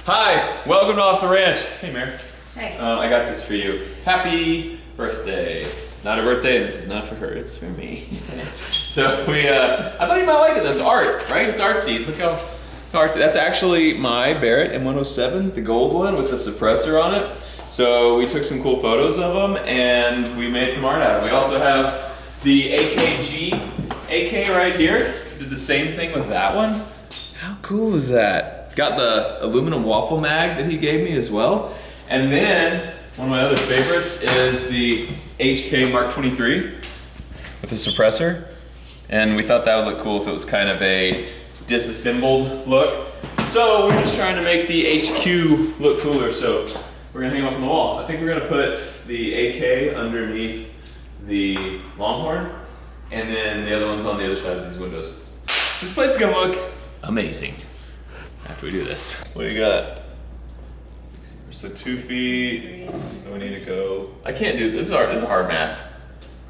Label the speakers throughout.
Speaker 1: Hi, welcome to Off the Ranch. Hey, Mary.
Speaker 2: Hey.
Speaker 1: I got this for you. Happy birthday. It's not a birthday, and this is not for her, it's for me. So I thought you might like it. That's art, right? It's artsy. Look how artsy. That's actually my Barrett M107, the gold one with the suppressor on it. So we took some cool photos of them, and we made some art out of them. We also have the AKG AK right here. Did the same thing with that one. How cool is that? Got the aluminum waffle mag that he gave me as well. And then, one of my other favorites is the HK Mark 23 with a suppressor. And we thought that would look cool if it was kind of a disassembled look. So we're just trying to make the HQ look cooler. So we're gonna hang them up on the wall. I think we're gonna put the AK underneath the Longhorn, and then the other one's on the other side of these windows. This place is gonna look amazing after we do this. What do you got? So 2 feet, so we need to go, I can't do this, this is hard math.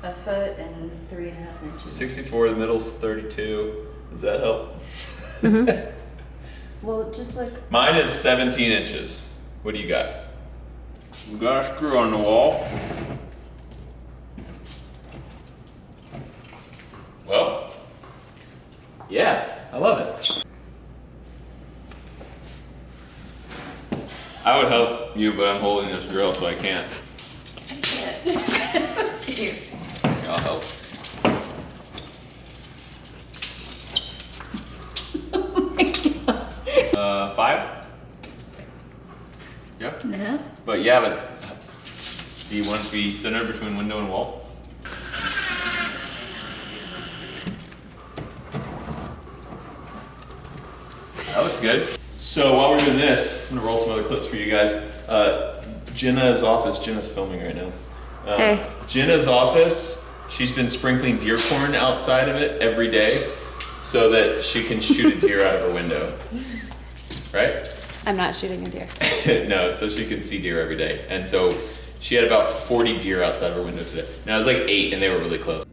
Speaker 2: A foot and 3.5 inches.
Speaker 1: 64, the middle's 32. Does that help?
Speaker 2: Mm-hmm. Well, just like...
Speaker 1: Mine is 17 inches. What do you got? We got a screw on the wall. Well, yeah, I love it. I would help you, but I'm holding this drill, so I can't.
Speaker 2: Here.
Speaker 1: I'll help.
Speaker 2: Oh my God.
Speaker 1: 5? Yeah.
Speaker 2: No.
Speaker 1: But yeah, do you want it to be centered between window and wall? That looks good. So while we're doing this, I'm gonna roll some other clips for you guys. Jenna's office, Jenna's filming right now.
Speaker 3: Hey.
Speaker 1: Jenna's office, she's been sprinkling deer corn outside of it every day so that she can shoot a deer out of her window. Right?
Speaker 3: I'm not shooting a deer.
Speaker 1: No, so she can see deer every day. And so she had about 40 deer outside of her window today. Now it was like 8 and they were really close.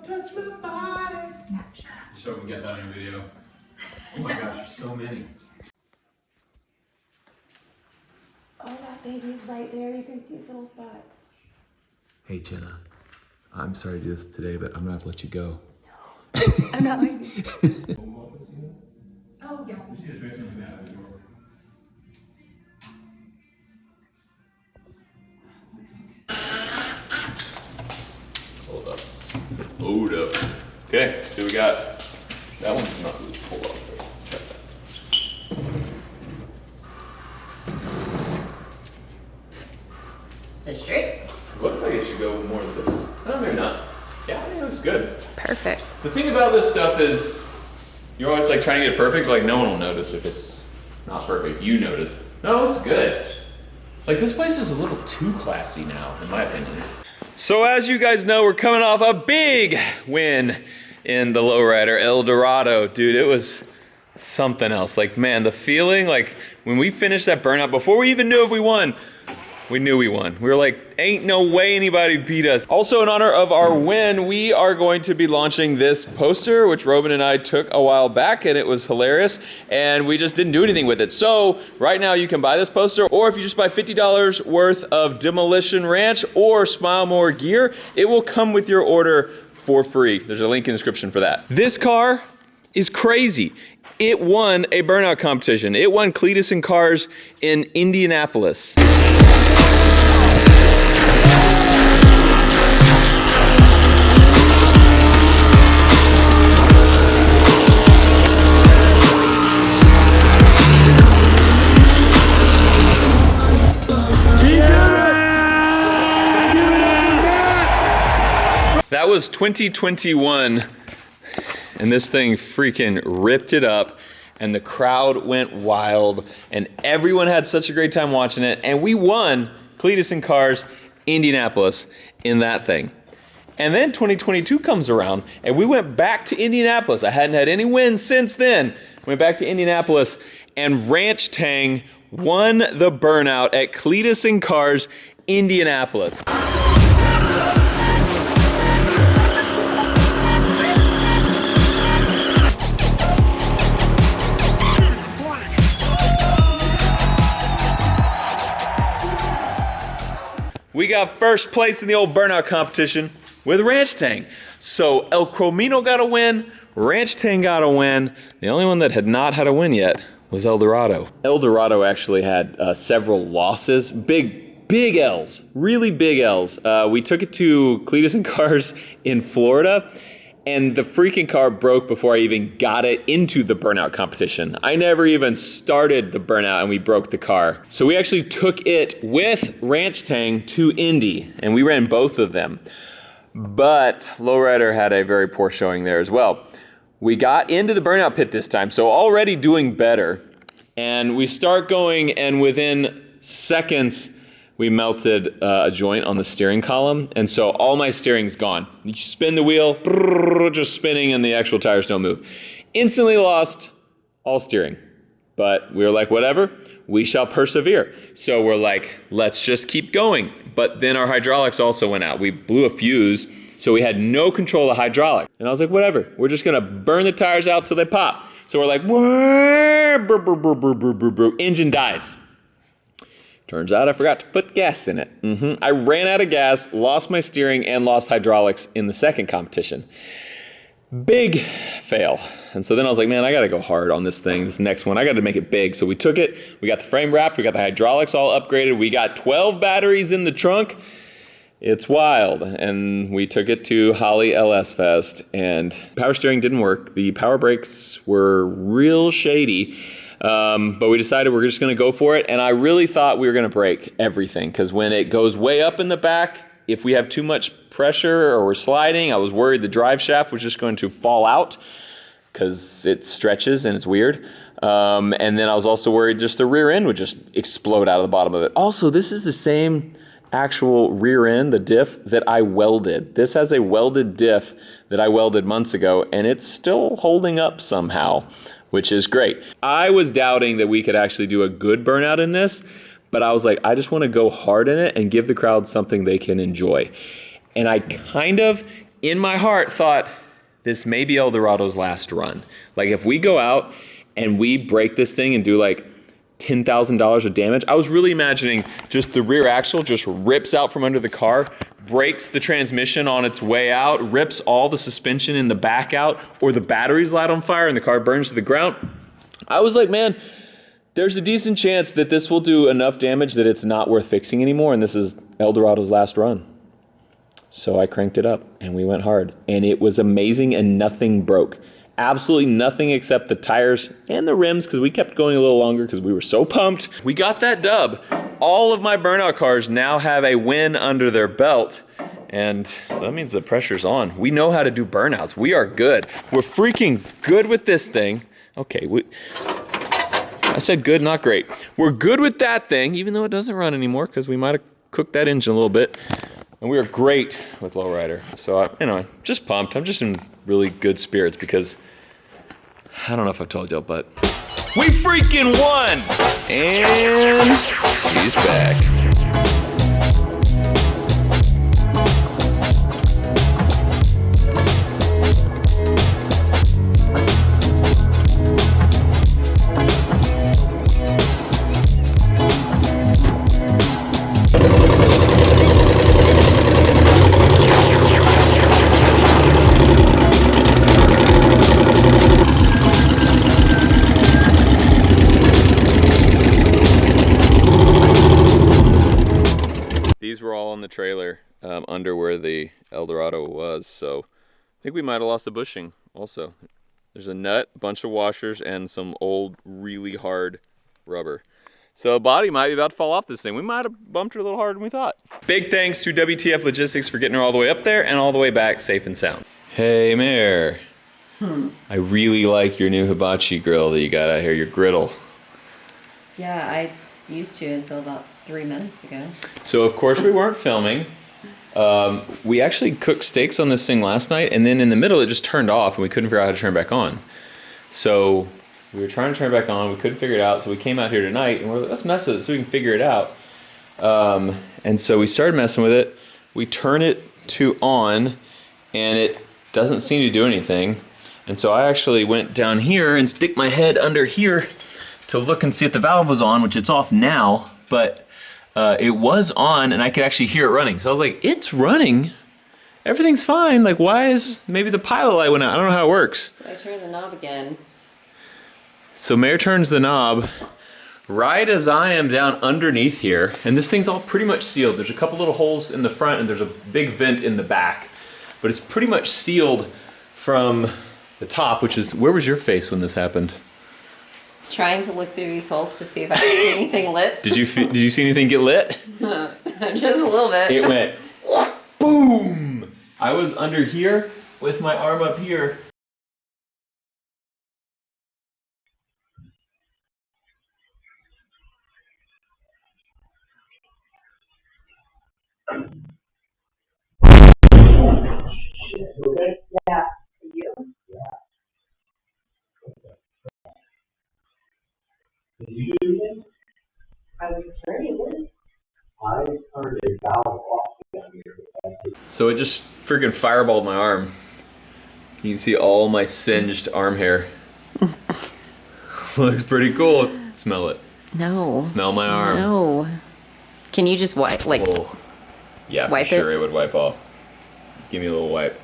Speaker 1: Touch my body. So we can get that in a video. Oh my gosh, there's so many.
Speaker 3: Oh, that baby's right there. You can see its little spots.
Speaker 1: Hey Jenna, I'm sorry to do this today, but I'm gonna have to let you go.
Speaker 3: No, I'm not leaving. Oh, yeah.
Speaker 1: Hold up. Hold up. Okay, so we got, that one's not really pulled off. Check that.
Speaker 2: Is it straight?
Speaker 1: Looks like it should go more of this. No, maybe not. Yeah, I think it looks good.
Speaker 3: Perfect.
Speaker 1: The thing about this stuff is, you're always like trying to get it perfect, like no one will notice if it's not perfect. You notice. No, it's good. Like this place is a little too classy now, in my opinion. So as you guys know, we're coming off a big win in the lowrider, El Dorado. Dude, it was something else. Like, man, the feeling, like when we finished that burnout, before we even knew if we won, we knew we won. We were like, ain't no way anybody beat us. Also, in honor of our win, we are going to be launching this poster, which Robin and I took a while back, and it was hilarious, and we just didn't do anything with it. So, right now you can buy this poster, or if you just buy $50 worth of Demolition Ranch or Smile More gear, it will come with your order for free. There's a link in the description for that. This car is crazy. It won a burnout competition. It won Cletus and Cars in Indianapolis. That was 2021, and this thing freaking ripped it up, and the crowd went wild, and everyone had such a great time watching it, and we won Cletus and Cars Indianapolis in that thing. And then 2022 comes around, and we went back to Indianapolis. I hadn't had any wins since then. Went back to Indianapolis, and Ranch Tang won the burnout at Cletus and Cars Indianapolis. we got first place in the old burnout competition with Ranch Tang. So El Cromino got a win, Ranch Tang got a win. The only one that had not had a win yet was El Dorado. El Dorado actually had several losses, big L's, really big L's. We took it to Cletus and Cars in Florida, and the freaking car broke before I even got it into the burnout competition. I never even started the burnout and we broke the car. So we actually took it with Ranch Tang to Indy, and we ran both of them. But Lowrider had a very poor showing there as well. We got into the burnout pit this time, so already doing better. And we start going, and within seconds, we melted a joint on the steering column, and so all my steering's gone. You spin the wheel, just spinning, and the actual tires don't move. Instantly lost all steering. But we were like, whatever, we shall persevere. So we're like, let's just keep going. But then our hydraulics also went out. We blew a fuse, so we had no control of hydraulics. And I was like, whatever, we're just gonna burn the tires out till they pop. So we're like, engine dies. Turns out I forgot to put gas in it. I ran out of gas, lost my steering, and lost hydraulics in the second competition. Big fail. And so then I was like, man, I gotta go hard on this thing. This next one, I gotta make it big. So we took it, we got the frame wrapped, we got the hydraulics all upgraded, we got 12 batteries in the trunk. It's wild. And we took it to Holly LS Fest, and power steering didn't work. The power brakes were real shady. But we decided we're just gonna go for it, and I really thought we were gonna break everything, because when it goes way up in the back, if we have too much pressure or we're sliding, I was worried the drive shaft was just going to fall out, because it stretches and it's weird. And then I was also worried just the rear end would just explode out of the bottom of it. Also, this is the same actual rear end, the diff, that I welded. This has a welded diff that I welded months ago, and it's still holding up somehow, which is great. I was doubting that we could actually do a good burnout in this, but I was like, I just want to go hard in it and give the crowd something they can enjoy. And I kind of, in my heart, thought this may be El Dorado's last run. Like, if we go out and we break this thing and do like $10,000 of damage, I was really imagining just the rear axle just rips out from under the car, breaks the transmission on its way out, rips all the suspension in the back out, or the batteries light on fire and the car burns to the ground. I was like, man, there's a decent chance that this will do enough damage that it's not worth fixing anymore, and this is El Dorado's last run. So I cranked it up and we went hard, and it was amazing, and nothing broke. Absolutely nothing except the tires and the rims, because we kept going a little longer because we were so pumped. We got that dub. All of my burnout cars now have a win under their belt, and so that means the pressure's on. We know how to do burnouts. We are good. We're freaking good with this thing. Okay, I said good, not great. We're good with that thing, even though it doesn't run anymore, because we might have cooked that engine a little bit. And we are great with Lowrider. So, just pumped. I'm just in really good spirits because, I don't know if I've told y'all, but we freaking won! And she's back. The trailer under where the El Dorado was, so I think we might have lost the bushing also. There's a nut, a bunch of washers, and some old really hard rubber. So body might be about to fall off this thing. We might have bumped her a little harder than we thought. Big thanks to WTF Logistics for getting her all the way up there and all the way back safe and sound. Hey Mare, I really like your new hibachi grill that you got out here, your griddle.
Speaker 2: Yeah, I used to until about 3 minutes ago.
Speaker 1: So of course we weren't filming. We actually cooked steaks on this thing last night, and then in the middle it just turned off and we couldn't figure out how to turn it back on. So we were trying to turn it back on, we couldn't figure it out, so we came out here tonight and we're like, let's mess with it so we can figure it out. And so we started messing with it. We turn it to on and it doesn't seem to do anything. And so I actually went down here and stick my head under here to look and see if the valve was on, which it's off now, but it was on and I could actually hear it running. So I was like, it's running. Everything's fine. Like, why is maybe the pilot light went out? I don't know how it works.
Speaker 2: So I turn the knob again.
Speaker 1: So Mare turns the knob right as I am down underneath here. And this thing's all pretty much sealed. There's a couple little holes in the front and there's a big vent in the back. But it's pretty much sealed from the top, which is, where was your face when this happened?
Speaker 2: Trying to look through these holes to see if I can see anything lit.
Speaker 1: Did you see anything get lit?
Speaker 2: Just a little bit.
Speaker 1: It went boom. I was under here with my arm up here.
Speaker 4: Okay?
Speaker 3: Yeah. You?
Speaker 4: Did you do anything?
Speaker 3: I was turning it.
Speaker 4: I turned a valve off down here.
Speaker 1: So it just freaking fireballed my arm. You can see all my singed arm hair. Looks pretty cool. Smell it.
Speaker 2: No.
Speaker 1: Smell my arm.
Speaker 2: No. Can you just wipe, like,
Speaker 1: Whoa. Yeah,
Speaker 2: wipe
Speaker 1: for sure
Speaker 2: it?
Speaker 1: it would wipe off. Give me a little wipe.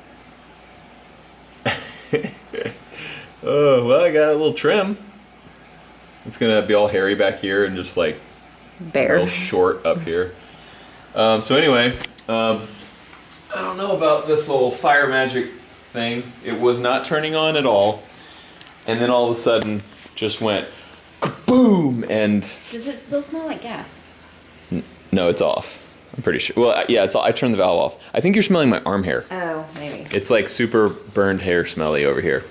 Speaker 1: Oh, well, I got a little trim. It's gonna be all hairy back here and just like
Speaker 2: bare?
Speaker 1: real short up here. So anyway, I don't know about this little fire magic thing. It was not turning on at all. And then all of a sudden just went boom and
Speaker 2: Does it still smell like gas?
Speaker 1: no, it's off. I'm pretty sure. Well, yeah, it's all, I turned the valve off. I think you're smelling my arm hair.
Speaker 2: Oh, maybe.
Speaker 1: It's like super burned hair smelly over here.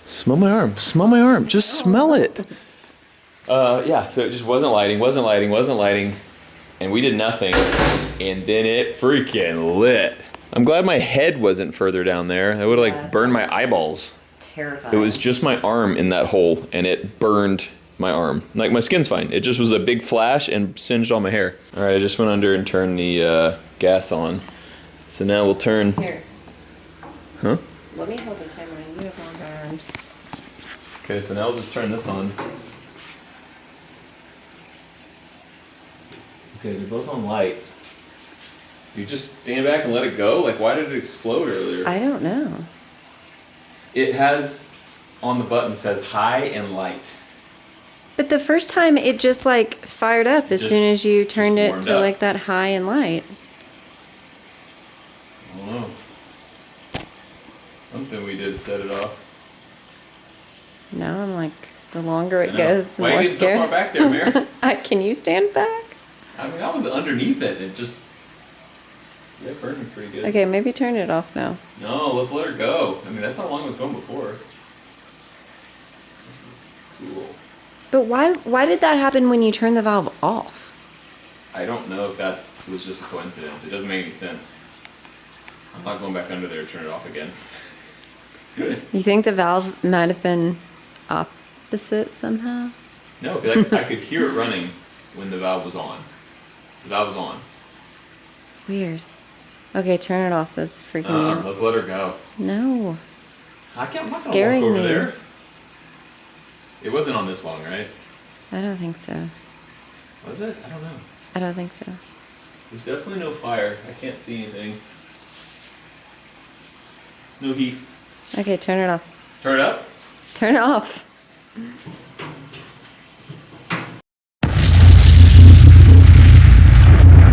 Speaker 1: Smell my arm. Smell my arm. Just smell it. Yeah, so it just wasn't lighting. And we did nothing. And then it freaking lit. I'm glad my head wasn't further down there. That would have
Speaker 2: Yeah,
Speaker 1: like burned my
Speaker 2: that was
Speaker 1: eyeballs.
Speaker 2: Terrifying.
Speaker 1: It was just my arm in that hole and it burned my arm. Like my skin's fine. It just was a big flash and singed all my hair. All right, I just went under and turned the gas on. So now we'll turn.
Speaker 2: Here,
Speaker 1: Huh?
Speaker 2: let me hold the camera and you have longer arms.
Speaker 1: Okay, so now we'll just turn this on. Okay, they're both on light. You just stand back and let it go? Like, why did it explode earlier?
Speaker 2: I don't know.
Speaker 1: It has, on the button, says high and light.
Speaker 2: But the first time it just like fired up as
Speaker 1: Just-
Speaker 2: soon as you turned it
Speaker 1: warmed
Speaker 2: to
Speaker 1: up.
Speaker 2: like that high and light.
Speaker 1: I don't know. Something we did set it off.
Speaker 2: Now I'm like, the longer
Speaker 1: I
Speaker 2: it
Speaker 1: know.
Speaker 2: goes, the
Speaker 1: Why are
Speaker 2: more
Speaker 1: you getting so far
Speaker 2: scared.
Speaker 1: back there, Mare?
Speaker 2: Can you stand back?
Speaker 1: I mean, I was underneath it. It just, yeah, it burned me pretty good.
Speaker 2: Okay, maybe turn it off now.
Speaker 1: No, let's let her go. I mean, that's how long it was going before. This is cool.
Speaker 2: But why did that happen when you turned the valve off?
Speaker 1: I don't know if that was just a coincidence. It doesn't make any sense. I'm not going back under there to turn it off again.
Speaker 2: You think the valve might have been opposite somehow?
Speaker 1: No, because I could hear it running when the valve was on. The valve was on.
Speaker 2: Weird. Okay, turn it off. That's freaking me out.
Speaker 1: Let's let her go.
Speaker 2: No.
Speaker 1: I'm not gonna walk
Speaker 2: Scaring
Speaker 1: over
Speaker 2: me.
Speaker 1: there. It wasn't on this long, right?
Speaker 2: I don't think so.
Speaker 1: Was it? I don't know.
Speaker 2: I don't think so.
Speaker 1: There's definitely no fire. I can't see anything. No heat.
Speaker 2: Okay, turn it off.
Speaker 1: Turn it up.
Speaker 2: Turn it off.